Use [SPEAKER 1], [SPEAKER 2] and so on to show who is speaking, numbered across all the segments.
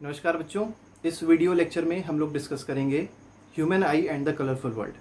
[SPEAKER 1] नमस्कार बच्चों, इस वीडियो लेक्चर में हम लोग डिस्कस करेंगे human I and the colourful world.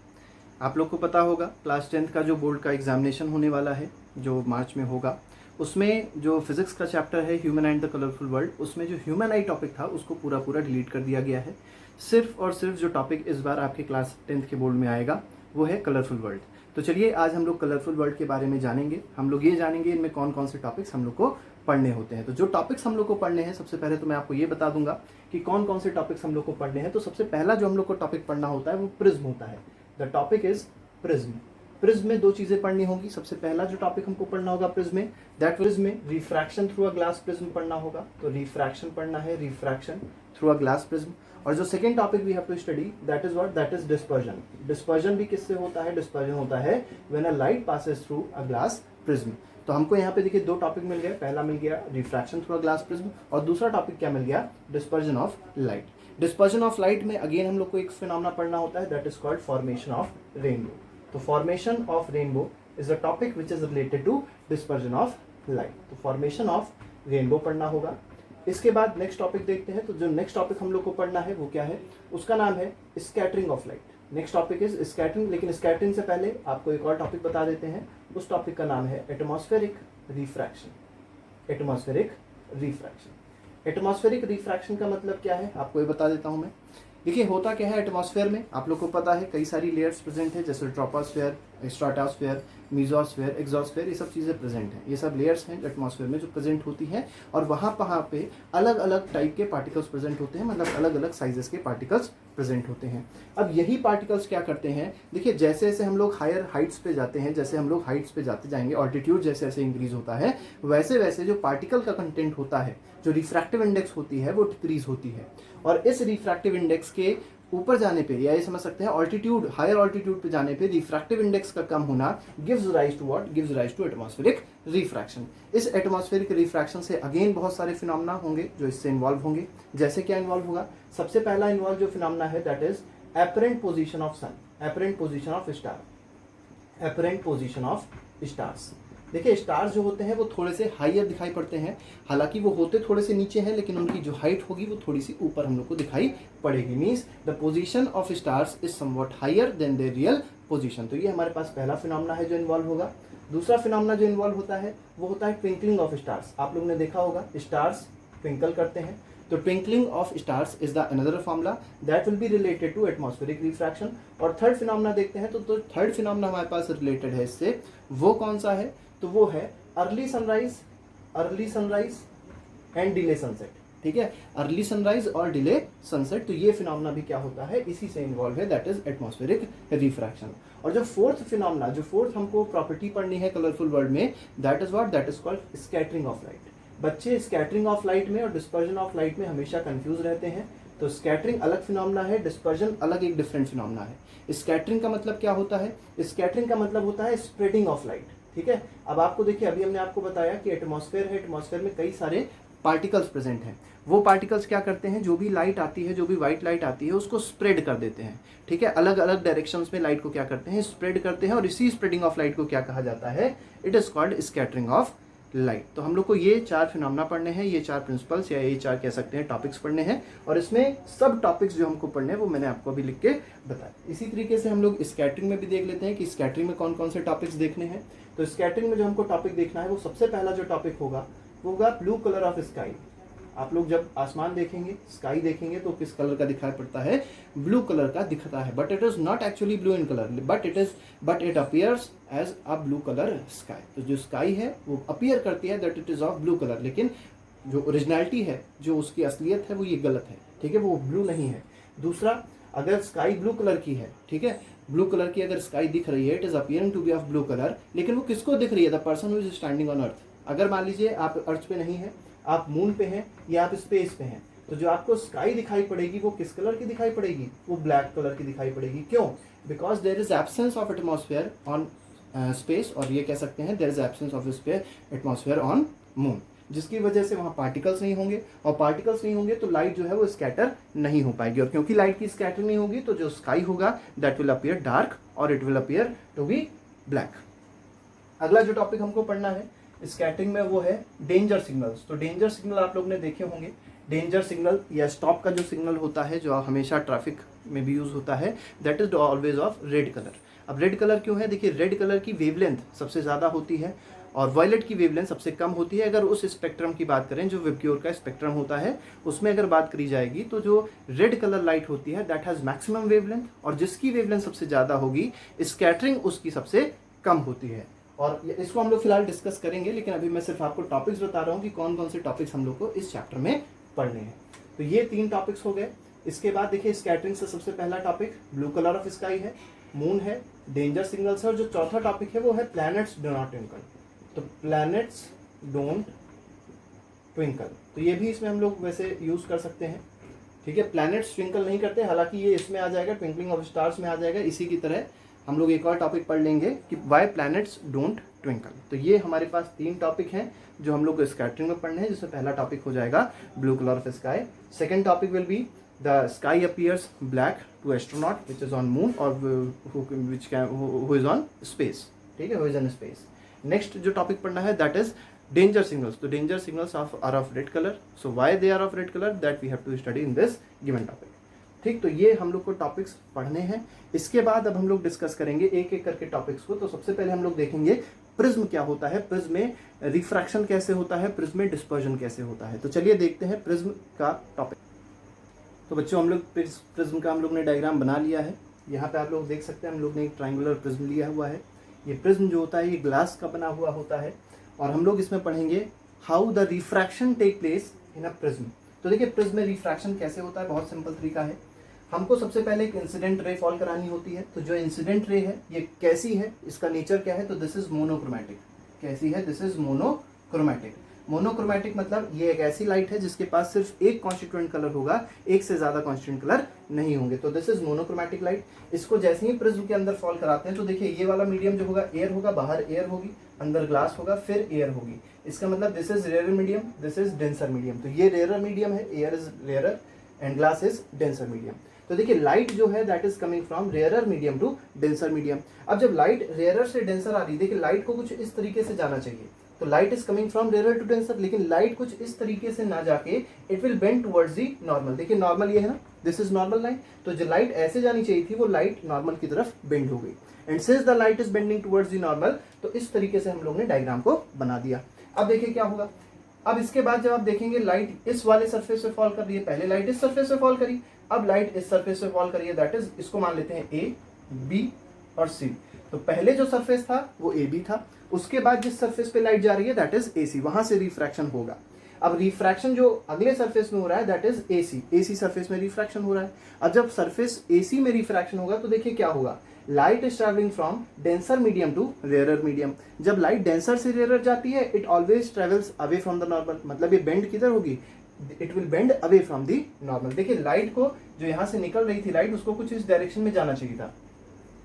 [SPEAKER 1] आप लोग को पता होगा क्लास 10th का जो बोर्ड का एग्जामिनेशन होने वाला है जो मार्च में होगा, उसमें जो फिजिक्स का चैप्टर है human and the colourful world, उसमें जो ह्यूमन आई टॉपिक था उसको पूरा डिलीट कर दिया गया है। सिर्फ और सिर्फ जो टॉपिक इस बार आपके क्लास 10th के बोर्ड में आएगा वो है कलरफुल वर्ल्ड। तो चलिए आज हम लोग कलरफुल वर्ल्ड के बारे में जानेंगे। हम लोग ये जानेंगे इनमें कौन कौन से टॉपिक्स हम लोग को पढ़ने होते हैं। तो जो टॉपिक्स हम लोग को पढ़ने हैं, सबसे पहले तो मैं आपको ये बता दूंगा कि कौन कौन से टॉपिक्स हम लोग को पढ़ने हैं। तो सबसे पहला जो हम लोग को टॉपिक पढ़ना होता है वो प्रिज्म होता है। The topic is prism. Prism में दो चीजें पढ़नी होगी। सबसे पहला जो टॉपिक हमको पढ़ना होगा प्रिज्म में, दैट प्रिज्म में refraction through a glass prism पढ़ना होगा। तो रिफ्रैक्शन पढ़ना है, refraction through a glass prism. और जो second topic we have to study that is what, that is dispersion. Dispersion भी किससे होता है? डिस्पर्जन होता है when a light passes through a glass prism. तो हमको यहाँ पे देखिए दो टॉपिक मिल गए। पहला मिल गया refraction through a glass prism और दूसरा टॉपिक क्या मिल गया? Dispersion of light. Dispersion of light में अगेन हम लोग को एक फिनोमेना पढ़ना होता है, that is called formation of rainbow. तो formation of rainbow is a topic which is related to dispersion of light. तो फॉर्मेशन ऑफ रेनबो पढ़ना होगा। इसके बाद नेक्स्ट टॉपिक देखते हैं। तो जो नेक्स्ट टॉपिक हम लोग को पढ़ना है वो क्या है? उसका नाम है scattering of light. Next topic is scattering. लेकिन स्कैटरिंग से पहले आपको एक और टॉपिक बता देते हैं। उस टॉपिक का नाम है atmospheric refraction. Atmospheric refraction. Atmospheric refraction का मतलब क्या है आपको ये बता देता हूं मैं। देखिए होता क्या है एटमॉस्फेयर में, आप लोग को पता है कई सारी लेयर्स प्रेजेंट है, जैसे ट्रोपोस्फेयर, स्ट्रेटोस्फेयर, मीजोस्फेयर, एक्सोस्फेयर, ये सब चीज़ें प्रेजेंट हैं। ये सब लेयर्स हैं एटमॉस्फेयर में जो प्रेजेंट होती हैं। और वहाँ पे अलग अलग टाइप के पार्टिकल्स प्रेजेंट होते हैं, मतलब अलग अलग साइजेस के पार्टिकल्स प्रेजेंट होते हैं। अब यही पार्टिकल्स क्या करते हैं, देखिए जैसे जैसे हम लोग हायर हाइट्स पे जाते हैं, जैसे हम लोग हाइट्स पे जाते जाएंगे, ऑल्टीट्यूड जैसे जैसे इंक्रीज होता है, वैसे वैसे जो पार्टिकल का कंटेंट होता है, जो रिफ्रैक्टिव इंडेक्स होती है, वो डिक्रीज होती है। और इस रिफ्रैक्टिव इंडेक्स के ऊपर जाने पे, या ये समझ सकते हैं ऑल्टीट्यूड, हायर ऑल्टीट्यूड पे जाने पे रिफ्रैक्टिव इंडेक्स का कम होना gives rise to what? Gives rise to atmospheric refraction. इस एटमॉस्फेरिक रिफ्रैक्शन से अगेन बहुत सारे फिनोमेना होंगे जो इससे इन्वॉल्व होंगे। जैसे क्या इन्वॉल्व होगा? सबसे पहला इन्वॉल्व जो फिनोमेना है that is apparent position of sun, apparent position of star, apparent position of stars. देखिए स्टार्स जो होते हैं वो थोड़े से हाइयर दिखाई पड़ते हैं, हालांकि वो होते थोड़े से नीचे हैं, लेकिन उनकी जो हाइट होगी वो थोड़ी सी ऊपर हम लोग को दिखाई पड़ेगी। Means the position of stars is somewhat higher than their real position. तो ये हमारे पास पहला फिनोमेना है जो इन्वॉल्व होगा। दूसरा फिनोमेना जो इन्वॉल्व होता है वो होता है ट्विंकलिंग ऑफ स्टार्स। आप लोगों ने देखा होगा स्टार्स ट्विंकल करते हैं, तो twinkling of stars is the another formula that will be related to atmospheric refraction. और थर्ड फिनोमेना देखते हैं। तो थर्ड फिनोमेना हमारे पास रिलेटेड है इससे, वो कौन सा है? तो वो है early sunrise and delay sunset. ठीक है, अर्ली सनराइज और डिले सनसेट। तो ये फिनोमेना भी क्या होता है? इसी से इन्वॉल्व है, दैट इज एटमॉस्फेरिक रिफ्रैक्शन। और जो फोर्थ फिनोमेना, जो फोर्थ हमको प्रॉपर्टी पढ़नी है कलरफुल वर्ल्ड में, that is what? That is called scattering of light. बच्चे स्कैटरिंग ऑफ लाइट में और डिस्पर्जन ऑफ लाइट में हमेशा कंफ्यूज रहते हैं। तो स्कैटरिंग अलग फिनोमेना है, डिस्पर्जन अलग एक डिफरेंट फिनोमेना है। स्कैटरिंग का मतलब क्या होता है? स्कैटरिंग का मतलब होता है स्प्रेडिंग ऑफ लाइट। ठीक है, अब आपको देखिए अभी हमने आपको बताया कि एटमॉस्फेयर है, एटमॉस्फेयर में कई सारे पार्टिकल्स प्रेजेंट हैं। वो पार्टिकल्स क्या करते हैं? जो भी लाइट आती है, जो भी व्हाइट लाइट आती है, उसको स्प्रेड कर देते हैं। ठीक है, अलग अलग डायरेक्शंस में लाइट को क्या करते हैं? स्प्रेड करते हैं। और इसी स्प्रेडिंग ऑफ लाइट को क्या कहा जाता है? It is called scattering of light. तो हम लोग को ये चार फिनोमेना पढ़ने हैं, ये चार प्रिंसिपल्स या ये चार कह सकते हैं टॉपिक्स पढ़ने हैं। और इसमें सब टॉपिक्स जो हमको पढ़ने हैं वो मैंने आपको अभी लिख के बताया। इसी तरीके से हम लोग स्कैटरिंग में भी देख लेते हैं कि स्कैटरिंग में कौन कौन से टॉपिक्स देखने हैं। तो स्कैटरिंग में जो हमको टॉपिक देखना है वो सबसे पहला जो टॉपिक होगा वो होगा ब्लू कलर ऑफ स्काई। आप लोग जब आसमान देखेंगे, स्काई देखेंगे, तो किस कलर का दिखाई पड़ता है? ब्लू कलर का दिखता है। But it is not actually blue in colour, but it appears as a blue colour sky. तो जो स्काई है वो अपीयर करती है that it is of blue colour, लेकिन जो ओरिजिनलिटी है, जो उसकी असलियत है, वो ये गलत है। ठीक है, वो ब्लू नहीं है। दूसरा, अगर स्काई ब्लू कलर की है, ठीक है, ब्लू कलर की अगर स्काई दिख रही है, it is appearing to be of blue colour, लेकिन वो किसको दिख रही है? The person who is standing on earth. अगर मान लीजिए आप अर्थ पे नहीं है, आप मून पे हैं या आप स्पेस पे हैं, तो जो आपको स्काई दिखाई पड़ेगी वो किस कलर की दिखाई पड़ेगी? वो ब्लैक कलर की दिखाई पड़ेगी। क्यों? Because there is absence of atmosphere on space, और ये कह सकते हैं there is absence of atmosphere on moon, जिसकी वजह से वहाँ पार्टिकल्स नहीं होंगे। और पार्टिकल्स नहीं होंगे तो लाइट जो है वो स्कैटर नहीं हो पाएगी। और क्योंकि लाइट की स्कैटर नहीं होगी तो जो स्काई होगा दैट विल अपीयर डार्क और it will appear to be black. अगला जो टॉपिक हमको पढ़ना है स्कैटरिंग में वो है डेंजर सिग्नल्स। तो डेंजर सिग्नल आप लोग ने देखे होंगे। डेंजर सिग्नल या स्टॉप का जो सिग्नल होता है, जो हमेशा ट्रैफिक में भी यूज़ होता है, that is always of red colour. अब रेड कलर क्यों है? देखिए, रेड कलर की वेवलेंथ सबसे ज़्यादा होती है और वायलेट की वेवलेंथ सबसे कम होती है। अगर उस स्पेक्ट्रम की बात करें, जो विबग्योर का स्पेक्ट्रम होता है, उसमें अगर बात करी जाएगी तो जो रेड कलर लाइट होती है दैट हैज़ मैक्सिमम वेवलेंथ, और जिसकी वेवलेंथ सबसे ज़्यादा होगी स्कैटरिंग उसकी सबसे कम होती है। और इसको हम लोग फिलहाल डिस्कस करेंगे, लेकिन अभी मैं सिर्फ आपको टॉपिक्स बता रहा हूँ कि कौन कौन से टॉपिक्स हम लोग को इस चैप्टर में पढ़ने हैं। तो ये 3 टॉपिक्स हो गए। इसके बाद देखिए, स्कैटरिंग से सबसे पहला topic blue colour of sky है, मून है, डेंजर सिग्नल्स है, और जो चौथा टॉपिक है वो है प्लैनेट्स डू नॉट ट्विंकल। तो प्लैनेट्स डोंट ट्विंकल, तो ये भी इसमें हम लोग वैसे यूज़ कर सकते हैं। ठीक है, प्लैनेट्स ट्विंकल नहीं करते, हालांकि ये इसमें आ जाएगा, ट्विंकलिंग ऑफ स्टार्स में आ जाएगा। इसी की तरह हम लोग एक और टॉपिक पढ़ लेंगे कि वाई प्लैनेट्स डोंट ट्विंकल। तो ये हमारे पास 3 टॉपिक हैं जो हम लोग स्कैटरिंग में पढ़ने हैं, जिसमें पहला टॉपिक हो जाएगा blue colour of sky. Second topic will be the sky appears black to astronaut which is on moon और हु इज ऑन स्पेस। ठीक है, who is on space. Next जो टॉपिक पढ़ना है दैट इज डेंजर सिग्नल्स। तो danger signals are of red colour, so why they are of red colour that we have to study in this given topic. ठीक, तो ये हम लोग को टॉपिक्स पढ़ने हैं। इसके बाद अब हम लोग डिस्कस करेंगे एक एक करके टॉपिक्स को। तो सबसे पहले हम लोग देखेंगे प्रिज्म क्या होता है, प्रिज्म में रिफ्रैक्शन कैसे होता है, प्रिज्म में डिस्पर्जन कैसे होता है। तो चलिए देखते हैं प्रिज्म का टॉपिक। तो बच्चों, हम लोग प्रिज्म का हम लोग ने डायग्राम बना लिया है। यहाँ पे आप लोग देख सकते हैं हम लोग ने एक ट्राइंगुलर प्रिज्म लिया हुआ है। ये प्रिज्म जो होता है ये ग्लास का बना हुआ होता है, और हम लोग इसमें पढ़ेंगे how the refraction take place in a prism. तो देखिए, प्रिज्म में रिफ्रैक्शन कैसे होता है, बहुत सिंपल तरीका है। हमको सबसे पहले एक इंसिडेंट रे फॉल करानी होती है। तो जो इंसिडेंट रे है ये कैसी है, इसका नेचर क्या है, तो दिस इज मोनोक्रोमैटिक। कैसी है? This is monochromatic. मोनोक्रोमैटिक मतलब ये एक ऐसी लाइट है जिसके पास सिर्फ एक कॉन्स्टिट्यूएंट कलर होगा, एक से ज्यादा कॉन्स्टिट्यूएंट कलर नहीं होंगे। तो दिस इज मोनोक्रोमैटिक लाइट। इसको जैसे ही प्रिज्म के अंदर फॉल कराते हैं तो देखिए, ये वाला मीडियम जो होगा एयर होगा, बाहर एयर होगी, अंदर ग्लास होगा, फिर एयर होगी। इसका मतलब this is rare medium, this is denser medium. तो ये रेयर मीडियम है, air is rare and glass is denser medium. तो देखिए, लाइट जो है that is coming from rarer medium to denser medium. अब जब लाइट रेयरर से डेंसर आ रही है, देखिए लाइट को कुछ इस तरीके से जाना चाहिए। तो light is coming from rarer to denser, लेकिन लाइट कुछ इस तरीके से ना जाके it will bend towards the normal. देखिए नॉर्मल ये है ना, दिस इज नॉर्मल लाइन। तो जो लाइट ऐसे जानी चाहिए थी वो लाइट नॉर्मल की तरफ बेंड हो गई, and since the light is bending towards the normal, तो इस तरीके से हम लोग ने डायग्राम को बना दिया। अब देखिए क्या होगा। अब इसके बाद जब आप देखेंगे लाइट इस वाले सरफेस पे फॉल कर रही है, पहले लाइट इस सरफेस पे फॉल करी, अब लाइट इस सरफेस पे फॉल करी है, दैट इज, इसको मान लेते हैं ए, बी और सी। तो पहले जो सरफेस था वो ए बी था, उसके बाद जिस सरफेस पे लाइट जा रही है दैट इज ए सी, वहां से रिफ्रैक्शन होगा। अब रिफ्रैक्शन जो अगले सरफेस में हो रहा है that is A C, A C surface में रिफ्रैक्शन हो रहा है। अब जब सरफेस ए सी में रिफ्रैक्शन होगा तो देखिए क्या होगा, light is travelling from denser medium to rarer medium. जब लाइट डेंसर से रेयरर जाती है it always travels away from the normal, मतलब ये बेंड किधर होगी, it will bend away from the normal. देखिए लाइट को, जो यहाँ से निकल रही थी लाइट, उसको कुछ इस डायरेक्शन में जाना चाहिए था,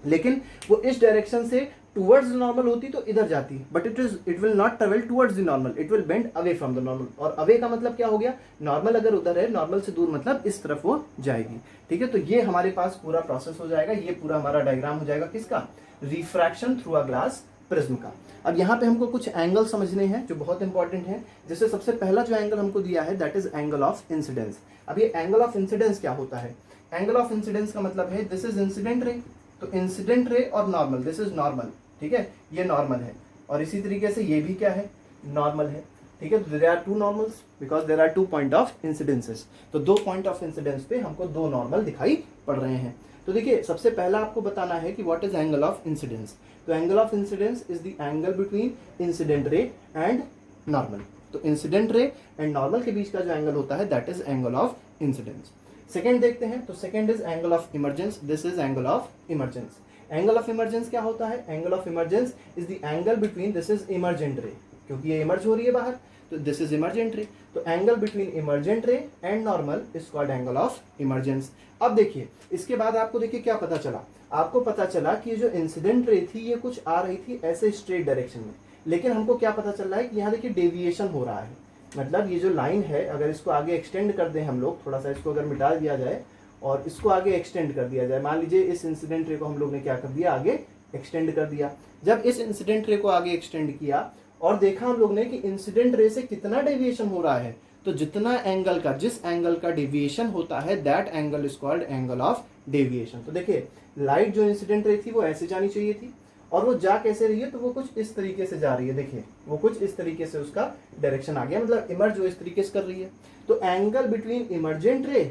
[SPEAKER 1] लेकिन वो इस डायरेक्शन से टुवर्ड्स नॉर्मल होती तो इधर जाती, but it will not travel towards the normal, it will bend away from the normal. और अवे का मतलब क्या हो गया, नॉर्मल अगर उधर है, नॉर्मल से दूर मतलब इस तरफ वो जाएगी। ठीक है, तो ये हमारे पास पूरा प्रोसेस हो जाएगा, ये पूरा हमारा डायग्राम हो जाएगा किसका, refraction through a glass prism का। अब यहाँ पे हमको कुछ एंगल समझने हैं जो बहुत इंपॉर्टेंट है। जैसे सबसे पहला जो एंगल हमको दिया है that is angle of incidence. अब ये एंगल ऑफ इंसिडेंस क्या होता है, एंगल ऑफ इंसिडेंस का मतलब है दिस इज इंसिडेंट रे, तो इंसिडेंट रे और नॉर्मल, दिस इज नॉर्मल। ठीक है, ये नॉर्मल है, और इसी तरीके से ये भी क्या है, नॉर्मल है। ठीक है, तो there are two normals because there are 2 point of incidences. तो 2 पॉइंट ऑफ इंसिडेंस पे हमको 2 नॉर्मल दिखाई पड़ रहे हैं। तो देखिए सबसे पहला आपको बताना है कि what is angle of incidence. तो angle of incidence is the angle between incident ray and normal. तो इंसिडेंट रे एंड नॉर्मल के बीच का जो एंगल होता है that is angle of incidence. Second देखते हैं, तो second is angle of emergence, this is angle of emergence. Angle of emergence क्या होता है, angle of emergence is the angle between, this is emergent ray, क्योंकि ये इमर्ज हो रही है बाहर, तो दिस इज इमर्जेंट रे। तो angle between emergent ray and normal is called angle of emergence. अब देखिए इसके बाद आपको देखिए क्या पता चला, आपको पता चला कि जो इंसिडेंट रे थी ये कुछ आ रही थी ऐसे स्ट्रेट डायरेक्शन में, लेकिन हमको क्या पता चल रहा है कि यहाँ देखिए डेविएशन हो रहा है। मतलब ये जो लाइन है अगर इसको आगे एक्सटेंड कर दें हम लोग, थोड़ा सा इसको अगर मिटा दिया जाए और इसको आगे एक्सटेंड कर दिया जाए, मान लीजिए इस इंसिडेंट रे को हम लोग ने क्या कर दिया, आगे एक्सटेंड कर दिया। जब इस इंसिडेंट रे को आगे एक्सटेंड किया और देखा हम लोग ने कि इंसिडेंट रे से कितना डेविएशन हो रहा है, तो जितना एंगल का, जिस एंगल का डेविएशन होता है, that angle is called angle of deviation. तो देखिए लाइट जो इंसिडेंट रे थी वो ऐसे जानी चाहिए थी, और वो जा कैसे रही है, तो वो कुछ इस तरीके से जा रही है। देखिए वो कुछ इस तरीके से उसका डायरेक्शन आ गया, मतलब इमर्ज वो इस तरीके से कर रही है। तो angle between emergent ray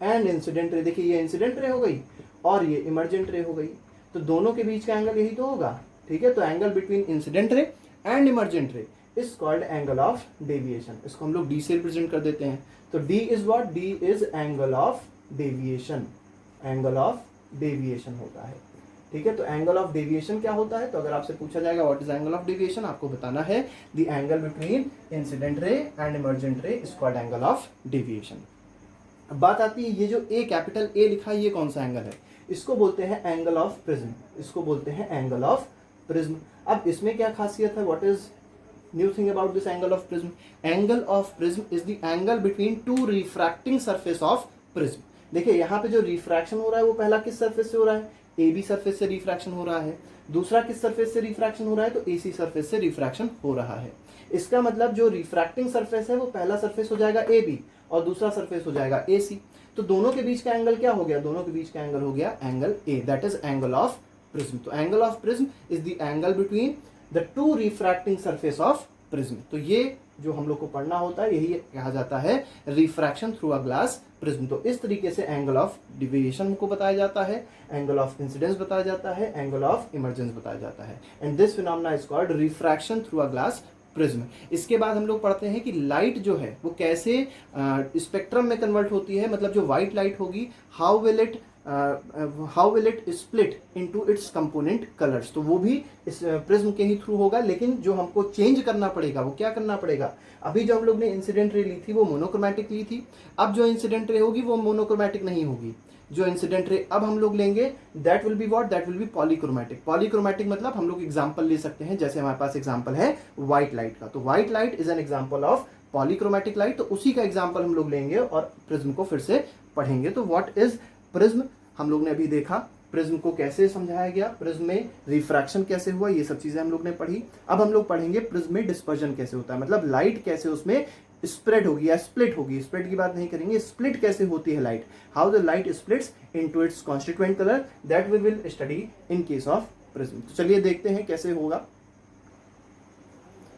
[SPEAKER 1] and incident ray, देखिए ये इंसिडेंट रे हो गई और ये इमर्जेंट रे हो गई, तो दोनों के बीच का एंगल यही तो होगा, ठीक है। तो angle between incident ray and emergent रे is called angle of deviation. इसको हम लोग डी से रिप्रेजेंट कर देते हैं। तो D is what, D is angle of deviation, angle of deviation होता है, ठीक है। तो एंगल ऑफ डेविएशन क्या होता है, तो अगर आपसे पूछा जाएगा what is angle of deviation, आपको बताना है the angle between incident ray and emergent रे is called angle of deviation. अब बात आती है ये जो ए, कैपिटल ए लिखा है, ये कौन सा एंगल है, इसको बोलते हैं एंगल ऑफ प्रिज्म, इसको बोलते हैं एंगल ऑफ प्रिज्म। अब इसमें क्या खासियत है, what is new thing about this angle of prism, angle of prism is the angle between two refracting surface of prism. देखिए यहाँ पे जो रिफ्रैक्शन हो रहा है वो पहला किस सरफेस से हो रहा है, ए बी सरफेस से रिफ्रैक्शन हो रहा है, दूसरा किस सरफेस से रिफ्रैक्शन हो रहा है, तो ए सी सरफेस से रिफ्रैक्शन हो रहा है। इसका मतलब जो रिफ्रैक्टिंग सरफेस है वो पहला सरफेस हो जाएगा ए बी और दूसरा सरफेस हो जाएगा ए सी। तो दोनों के बीच का एंगल क्या हो गया, दोनों के बीच का एंगल हो गया angle A, that is angle of prism. तो angle of prism is the angle between the two refracting surface of prism. तो ये जो हम लोग को पढ़ना होता है यही कहा जाता है refraction through a glass prism. तो इस तरीके से एंगल ऑफ डेविएशन को बताया जाता है, एंगल ऑफ इंसिडेंस बताया जाता है, एंगल ऑफ इमर्जेंस बताया जाता है, and this phenomena is called refraction through a glass prism. इसके बाद हम लोग पढ़ते हैं कि लाइट जो है वो कैसे स्पेक्ट्रम में कन्वर्ट होती है, मतलब जो व्हाइट लाइट होगी how will it split into its component colours. तो वो भी इस प्रिज्म के ही थ्रू होगा, लेकिन जो हमको चेंज करना पड़ेगा वो क्या करना पड़ेगा, अभी जो हम लोग ने इंसिडेंट रे ली थी वो मोनोक्रोमैटिक ली थी, अब जो इंसिडेंट रे होगी वो मोनोक्रोमैटिक नहीं होगी। जो इंसिडेंट रे अब हम लोग लेंगे that will be what, that will B polychromatic. Polychromatic मतलब हम लोग एग्जांपल ले सकते हैं, जैसे हमारे पास एग्जांपल है व्हाइट लाइट का, तो white light is an example of polychromatic light. तो उसी का एग्जांपल हम लोग लेंगे और प्रिज्म को फिर से पढ़ेंगे। तो व्हाट इज प्रिज्म, हम लोग ने अभी देखा प्रिज्म को कैसे समझाया गया, प्रिज्म में रिफ्रैक्शन कैसे हुआ, ये सब चीजें हम लोग ने पढ़ी। अब हम लोग पढ़ेंगे प्रिज्म में डिस्पर्जन कैसे होता है, मतलब लाइट कैसे उसमें स्प्रेड होगी या स्प्लिट होगी। स्प्रेड की बात नहीं करेंगे, स्प्लिट कैसे होती है light, how the light splits into its constituent colour, that we will study in case of prism. तो चलिए देखते हैं कैसे होगा।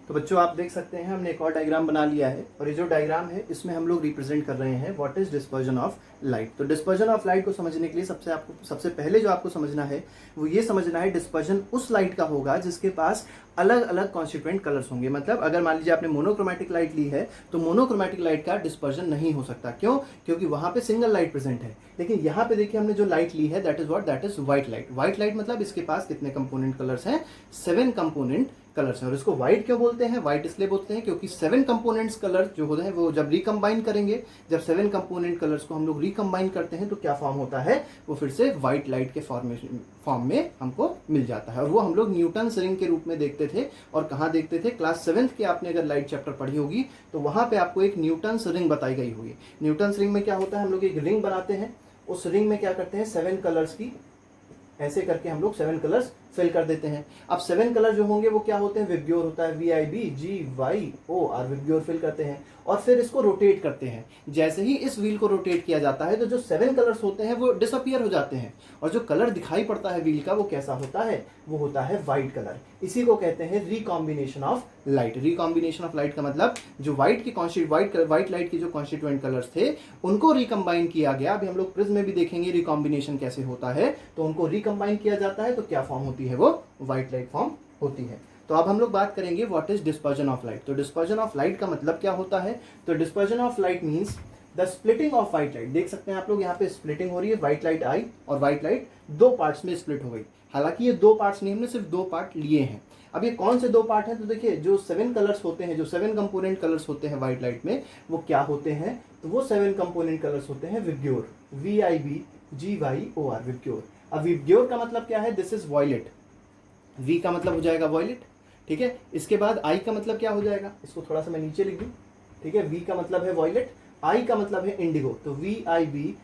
[SPEAKER 1] तो बच्चों आप देख सकते हैं हमने एक और डायग्राम बना लिया है, और ये जो डायग्राम है इसमें हम लोग रिप्रेजेंट कर रहे हैं what is dispersion of light. तो डिस्पर्जन ऑफ लाइट को समझने के लिए सबसे पहले जो आपको समझना है वो ये समझना है डिस्पर्जन उस लाइट का होगा जिसके पास अलग अलग कॉन्स्टिट्यूएंट कलर्स होंगे। मतलब अगर मान लीजिए आपने मोनोक्रोमैटिक लाइट ली है तो मोनोक्रोमैटिक लाइट का डिस्पर्जन नहीं हो सकता, क्यों, क्योंकि वहां पे सिंगल लाइट प्रेजेंट है। लेकिन यहाँ पे देखिए हमने जो लाइट ली है that is what, that is white light. White light मतलब इसके पास कितने कंपोनेंट कलर्स हैं, 7 कंपोनेंट कलर्स हैं। और इसको व्हाइट क्यों बोलते हैं, व्हाइट इसलिए बोलते हैं क्योंकि 7 कंपोनेंट्स कलर जो होते हैं वो जब रिकम्बाइन करेंगे, जब 7 कंपोनेंट कलर्स को हम लोग रिकम्बाइन करते हैं तो क्या फॉर्म होता है, वो फिर से व्हाइट लाइट के फॉर्म में हमको मिल जाता है। और वो हम लोग न्यूटन्स रिंग के रूप में देखते थे। और कहाँ देखते थे, क्लास 7th के आपने अगर लाइट चैप्टर पढ़ी होगी तो वहां पे आपको एक न्यूटन्स रिंग बताई गई होगी। न्यूटन्स रिंग में क्या होता है, हम लोग एक रिंग बनाते हैं, उस रिंग में क्या करते हैं 7 कलर्स की ऐसे करके हम लोग 7 कलर्स फिल कर देते हैं। अब 7 कलर जो होंगे वो क्या होते हैं, विबग्योर होता है, VIBGYOR विबग्योर फिल करते हैं और फिर इसको रोटेट करते हैं। जैसे ही इस व्हील को रोटेट किया जाता है तो जो 7 कलर्स होते हैं वो डिसअपियर हो जाते हैं और जो कलर दिखाई पड़ता है व्हील का वो कैसा होता है, वो होता है व्हाइट कलर। इसी को कहते हैं recombination of light. Recombination of light का मतलब जो व्हाइट लाइट के जो कॉन्स्टिट्यूएंट कलर्स थे उनको रिकम्बाइन किया गया। अभी हम लोग प्रिज्म में भी देखेंगे रिकॉम्बिनेशन कैसे होता है, तो उनको रिकम्बाइन किया जाता है तो क्या फॉर्म होती है, वो व्हाइट लाइट फॉर्म होती है। तो अब हम लोग बात करेंगे what is dispersion of light. तो डिस्पर्जन ऑफ लाइट का मतलब क्या होता है, तो dispersion of light means the splitting of white light. देख सकते हैं आप लोग यहाँ पे स्प्लिटिंग हो रही है, व्हाइट लाइट आई और व्हाइट लाइट 2 पार्ट्स में स्प्लिट हो गई। हालांकि ये 2 पार्ट्स नहीं, हमने सिर्फ 2 पार्ट लिए हैं। अब ये कौन से 2 पार्ट हैं, तो देखिए जो 7 कलर्स होते हैं, जो 7 कंपोनेंट कलर्स होते हैं व्हाइट लाइट में, वो क्या होते हैं, तो वो 7 कंपोनेंट कलर्स होते हैं विबग्योर, VIBGYOR विबग्योर। अब विबग्योर का मतलब क्या है, दिस इज वॉयलेट, V का मतलब हो जाएगा वॉयलेट, ठीक है। इसके बाद I का मतलब क्या हो जाएगा, इसको थोड़ा सा मैं नीचे लिख दूं, ठीक है। V का मतलब है वॉयलेट, I का मतलब है इंडिगो, तो VIBGYOR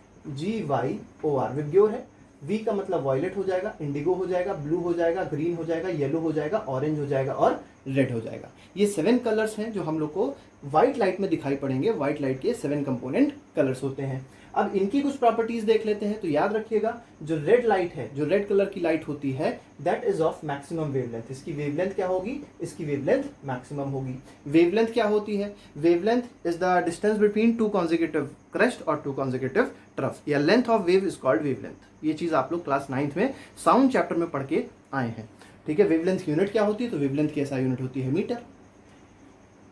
[SPEAKER 1] विबग्योर है। V का मतलब वॉयलेट हो जाएगा, इंडिगो हो जाएगा, ब्लू हो जाएगा, ग्रीन हो जाएगा, येलो हो जाएगा, ऑरेंज हो जाएगा और रेड हो जाएगा। ये 7 कलर्स हैं जो हम लोग को व्हाइट लाइट में दिखाई पड़ेंगे। व्हाइट लाइट के 7 कंपोनेंट कलर्स होते हैं। अब इनकी कुछ प्रॉपर्टीज देख लेते हैं। तो याद रखिएगा, जो रेड लाइट है, जो रेड कलर की लाइट होती है, that is of maximum wavelength. इसकी वेवलेंथ क्या होगी? इसकी वेवलेंथ मैक्सिमम होगी। वेवलेंथ क्या होती है? Wavelength is the distance between 2 consecutive crest और 2 कॉन्जिक्यूटिव ट्रफ, या length of wave is called wavelength. ये चीज आप लोग क्लास 9th में साउंड चैप्टर में पढ़ के आए हैं। ठीक है, वेवलेंथ यूनिट क्या होती है? तो वेवलेंथ की ऐसा यूनिट होती है मीटर।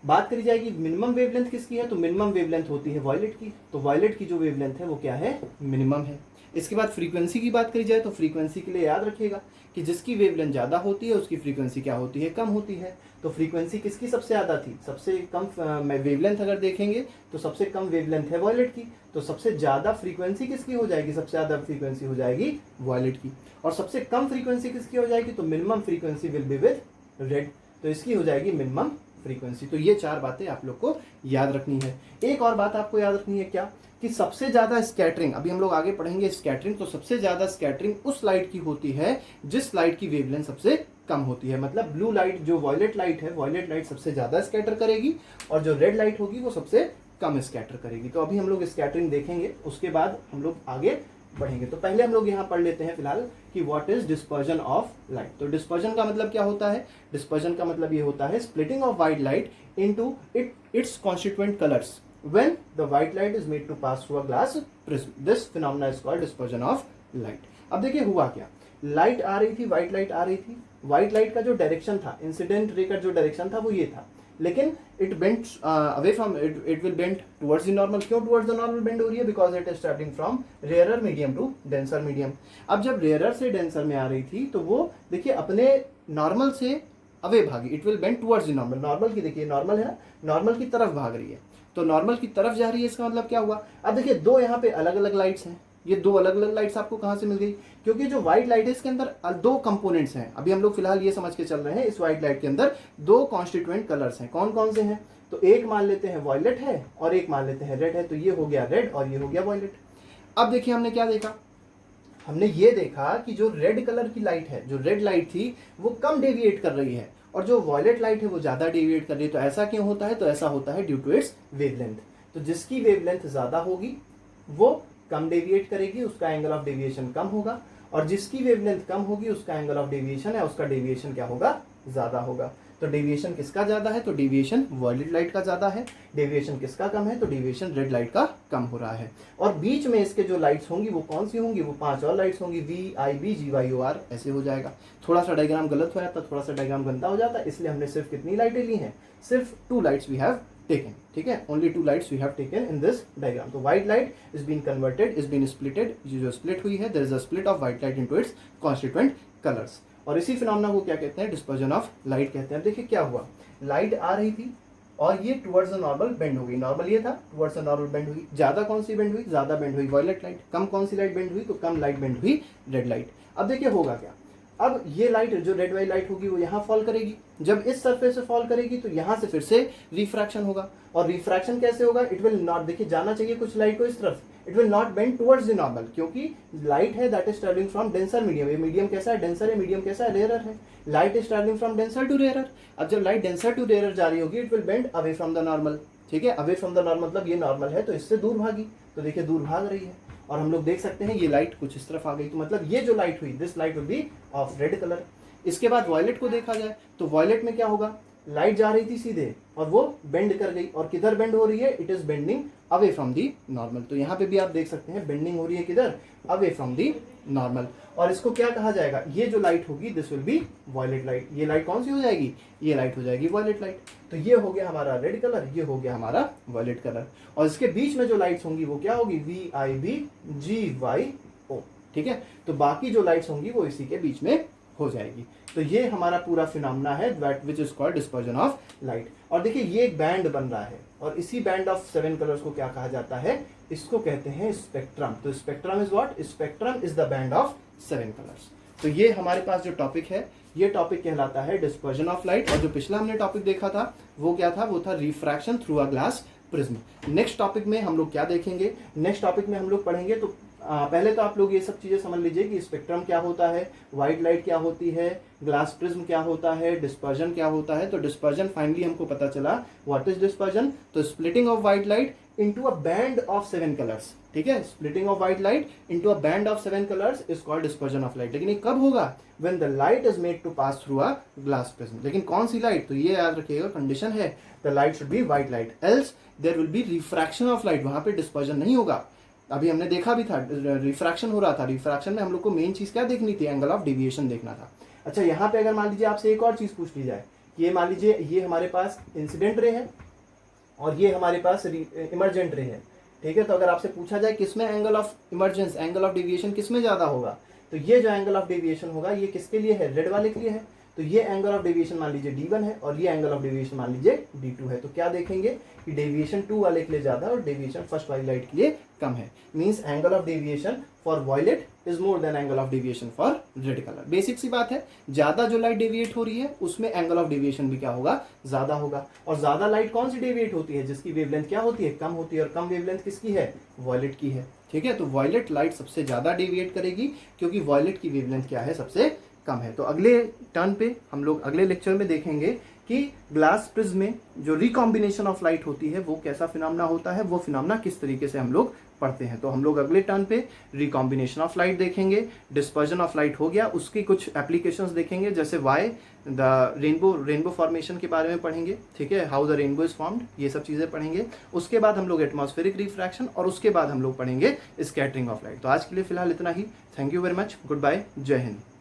[SPEAKER 1] बात करी जाएगी मिनिमम वेवलेंथ किसकी है? तो मिनिमम वेवलेंथ होती है वॉयलेट की। तो वॉयलेट की जो वेवलेंथ है वो क्या है? मिनिमम है। इसके बाद फ्रीक्वेंसी की बात करी जाए तो फ्रीक्वेंसी के लिए याद रखिएगा कि जिसकी वेवलेंथ ज़्यादा होती है उसकी फ्रीक्वेंसी क्या होती है? कम होती है। तो फ्रीक्वेंसी किसकी सबसे ज़्यादा थी? सबसे कम वेवलेंथ अगर देखेंगे तो सबसे कम वेवलेंथ है वॉयलेट की। तो सबसे ज़्यादा फ्रीक्वेंसी किसकी हो जाएगी? सबसे ज़्यादा फ्रीक्वेंसी हो जाएगी वॉयलेट की। और सबसे कम फ्रीक्वेंसी किसकी हो जाएगी? तो minimum frequency will be with red. तो इसकी हो जाएगी मिनिमम फ्रीक्वेंसी। तो ये 4 बातें आप लोग को याद रखनी है। एक और बात आपको याद रखनी है क्या? कि सबसे ज्यादा स्कैटरिंग, अभी हम लोग आगे पढ़ेंगे स्कैटरिंग, तो सबसे ज्यादा स्कैटरिंग उस लाइट की होती है जिस लाइट की वेवलेंथ सबसे कम होती है। मतलब ब्लू लाइट, जो वॉयलेट लाइट है, वॉयलेट लाइट सबसे ज्यादा स्कैटर करेगी और जो रेड लाइट होगी वो सबसे कम स्कैटर करेगी। तो अभी हम लोग स्कैटरिंग देखेंगे, उसके बाद हम लोग आगे बढ़ेंगे। तो पहले हम लोग यहाँ पढ़ लेते हैं फिलहाल कि what is dispersion of light. तो डिस्पर्जन का मतलब क्या होता है? डिस्पर्जन का मतलब ये होता है splitting of white light into its constituent colours when the white light is made to pass through a glass prism. This phenomena is called dispersion of light. अब देखिए हुआ क्या, लाइट आ रही थी, व्हाइट लाइट आ रही थी। व्हाइट लाइट का जो डायरेक्शन था, इंसिडेंट रे का जो डायरेक्शन था वो ये था, लेकिन it bent away from it will bent towards the normal. क्यों टुवर्ड्स द नॉर्मल बेंड हो रही है? Because it is travelling from rarer medium to denser medium. अब जब रेयरर से डेंसर में आ रही थी तो वो देखिए अपने नॉर्मल से अवे भागी। It will bend towards the normal. Normal की देखिए, नॉर्मल है ना, नॉर्मल की तरफ भाग रही है। तो नॉर्मल की तरफ जा रही है, इसका मतलब क्या हुआ? अब देखिए दो यहाँ पे अलग अलग लाइट्स हैं। ये दो अलग अलग लाइट्स आपको कहाँ से मिल गई? क्योंकि जो व्हाइट लाइट है इसके अंदर 2 कंपोनेंट्स हैं। अभी हम लोग फिलहाल ये समझ के चल रहे हैं, इस व्हाइट लाइट के अंदर 2 कॉन्स्टिट्यूएंट कलर्स हैं। कौन कौन से हैं? तो एक मान लेते हैं वॉयलेट है और एक मान लेते हैं रेड है। तो ये हो गया रेड और ये हो गया वॉयलेट। अब देखिए हमने क्या देखा? हमने ये देखा कि जो रेड कलर की लाइट है, जो रेड लाइट थी, वो कम डेविएट कर रही है और जो वॉयलेट लाइट है वो ज्यादा डेविएट कर रही है। तो ऐसा क्यों होता है? तो ऐसा होता है ड्यू टू इट्स वेवलेंथ। तो जिसकी वेवलेंथ ज्यादा होगी वो कम डेविएट करेगी, उसका एंगल ऑफ डेविएशन कम होगा, और जिसकी वेवलेंथ कम होगी उसका एंगल ऑफ डेविएशन है, उसका डेविएशन क्या होगा? ज्यादा होगा। तो डेविएशन किसका ज्यादा है? तो डेविएशन वॉयलेट लाइट का ज्यादा है। डेविएशन किसका कम है? तो डेविएशन रेड लाइट का कम हो रहा है। और बीच में इसके जो लाइट्स होंगी वो कौन सी होंगी? वो 5 और लाइट्स होंगी, VIB GYOR, ऐसे हो जाएगा। थोड़ा सा डायग्राम गलत हो जाता, थोड़ा सा डायग्राम गंदा हो जाता, इसलिए हमने सिर्फ कितनी लाइटें ली हैं? सिर्फ 2 लाइट्स वी हैव taken. ठीक है, only 2 lights we have taken in this diagram. तो white light is been converted, is been splitted, जो स्प्लिट हुई है, there is a split of white light into its constituent colours. और इसी phenomena को क्या कहते हैं? डिस्पर्जन ऑफ लाइट कहते हैं। देखिए क्या हुआ, लाइट आ रही थी और ये टुवर्ड्स द नॉर्मल बेंड हो गई। नॉर्मल ये था, टुवर्ड्स द नॉर्मल बेंड हुई। ज्यादा कौन सी बेंड हुई? ज्यादा बेंड हुई वॉयलेट लाइट। कम कौन सी लाइट बेंड हुई? तो कम लाइट बेंड हुई रेड लाइट। अब देखिए होगा क्या, अब ये लाइट, जो रेड वाली लाइट होगी वो यहाँ फॉल करेगी। जब इस सरफेस से फॉल करेगी तो यहाँ से फिर से रिफ्रैक्शन होगा। और रिफ्रैक्शन कैसे होगा? इट विल नॉट, देखिए जाना चाहिए कुछ लाइट को इस तरफ, it will not bend towards the normal, क्योंकि लाइट है that is travelling from denser medium. ये मीडियम कैसा है? डेंसर है। मीडियम कैसा है? रेयरर है। Light is travelling from denser to rarer. अब जब लाइट डेंसर टू रेयरर जा रही होगी, it will bend away from the normal. ठीक है, अवे फ्रॉम द नॉर्मल मतलब ये नॉर्मल है तो इससे दूर भागी। तो देखिए दूर भाग रही है और हम लोग देख सकते हैं ये लाइट कुछ इस तरफ आ गई। तो मतलब ये जो लाइट हुई, this light will be of red colour. इसके बाद वॉयलेट को देखा जाए तो वॉयलेट में क्या होगा? लाइट जा रही थी सीधे और वो बेंड कर गई, और किधर बेंड हो रही है? It is bending away from the normal. तो यहाँ पे भी आप देख सकते हैं बेंडिंग हो रही है किधर? Away from the normal. और इसको क्या कहा जाएगा? ये जो लाइट होगी this will be violet light. ये लाइट कौन सी हो जाएगी? ये लाइट हो जाएगी वॉयलेट लाइट। तो ये हो गया हमारा रेड कलर, ये हो गया हमारा वॉयलेट कलर। और इसके बीच में जो लाइट्स होंगी वो क्या होगी? VIB GYO। ठीक है, तो बाकी जो लाइट्स होंगी वो इसी के बीच में हो जाएगी। तो ये हमारा पूरा फिनोमेना है that which is called dispersion of light. और देखिए ये एक बैंड बन रहा है और इसी बैंड ऑफ 7 कलर्स को क्या कहा जाता है? इसको कहते हैं स्पेक्ट्रम। तो spectrum is what? Spectrum is the band of 7 colours. तो ये हमारे पास जो टॉपिक है, ये टॉपिक कहलाता है डिस्पर्जन ऑफ लाइट। और जो पिछला हमने टॉपिक देखा था वो क्या था? वो था refraction through a glass prism. Next topic में हम लोग क्या देखेंगे? नेक्स्ट टॉपिक में हम लोग पढ़ेंगे तो पहले तो आप लोग ये सब चीज़ें समझ लीजिए कि स्पेक्ट्रम क्या होता है, वाइट लाइट क्या होती है, ग्लास प्रिज्म क्या होता है, डिस्पर्जन क्या होता है। तो डिस्पर्जन फाइनली हमको पता चला, व्हाट इज डिस्पर्जन, तो splitting of white light into a band of 7 colours, ठीक है, splitting of white light into a band of 7 colours is called dispersion of light. लेकिन ये कब होगा, when the light is made to pass through a glass prism. लेकिन कौन सी light, तो ये याद रखिएगा कंडीशन है, the light should be white light, else there will be refraction of light, वहां पे डिस्पर्जन नहीं होगा। अभी हमने देखा भी था रिफ्रैक्शन हो रहा था, रिफ्रैक्शन में हम लोग को मेन चीज क्या देखनी थी, एंगल ऑफ डेविएशन देखना था। अच्छा, यहाँ पे अगर मान लीजिए आपसे एक और चीज पूछ ली जाए कि ये मान लीजिए ये हमारे पास इंसिडेंट रे है और ये हमारे पास इमरजेंट रे है, ठीक है, तो अगर आपसे पूछा जाए किसमें angle of emergence, angle of deviation किसमें ज्यादा होगा, तो ये जो एंगल ऑफ डेविएशन होगा ये किसके लिए है, रेड वाले के लिए है। तो ये एंगल ऑफ डेविएशन मान लीजिए D1 है और ये एंगल ऑफ डेविएशन मान लीजिए D2 है। तो क्या देखेंगे कि डेविएशन 2 वाले के लिए ज्यादा और डेविएशन फर्स्ट वाली लाइट के लिए कम है। Means angle of deviation for violet is more than angle of deviation for red colour. Basic सी बात है, ज्यादा जो लाइट डेविएट हो रही है उसमें एंगल ऑफ डेविएशन भी क्या होगा, ज्यादा होगा। और ज्यादा लाइट कौन सी डेविएट होती है, जिसकी वेवलेंथ क्या होती है, कम होती है, और कम वेवलेंथ किसकी है, वॉयलेट की है, ठीक है। तो वॉयलेट लाइट सबसे ज्यादा डेविएट करेगी क्योंकि वॉयलेट की वेवलेंथ क्या है, सबसे कम है। तो अगले टर्न पे हम लोग अगले लेक्चर में देखेंगे कि ग्लास प्रिज्म में जो रिकॉम्बिनेशन ऑफ लाइट होती है वो कैसा फिनोमेना होता है, वो फिनोमेना किस तरीके से हम लोग पढ़ते हैं। तो हम लोग अगले टर्न पे रिकॉम्बिनेशन ऑफ लाइट देखेंगे, डिस्पर्जन ऑफ लाइट हो गया, उसकी कुछ एप्लीकेशंस देखेंगे, जैसे वाई द रेनबो फॉर्मेशन के बारे में पढ़ेंगे, ठीक है, how the rainbow is formed, ये सब चीज़ें पढ़ेंगे। उसके बाद हम लोग एटमॉस्फेरिक रिफ्रैक्शन और उसके बाद हम लोग पढ़ेंगे स्कैटरिंग ऑफ लाइट। तो आज के लिए फिलहाल इतना ही। Thank you very much, goodbye, जय हिंद।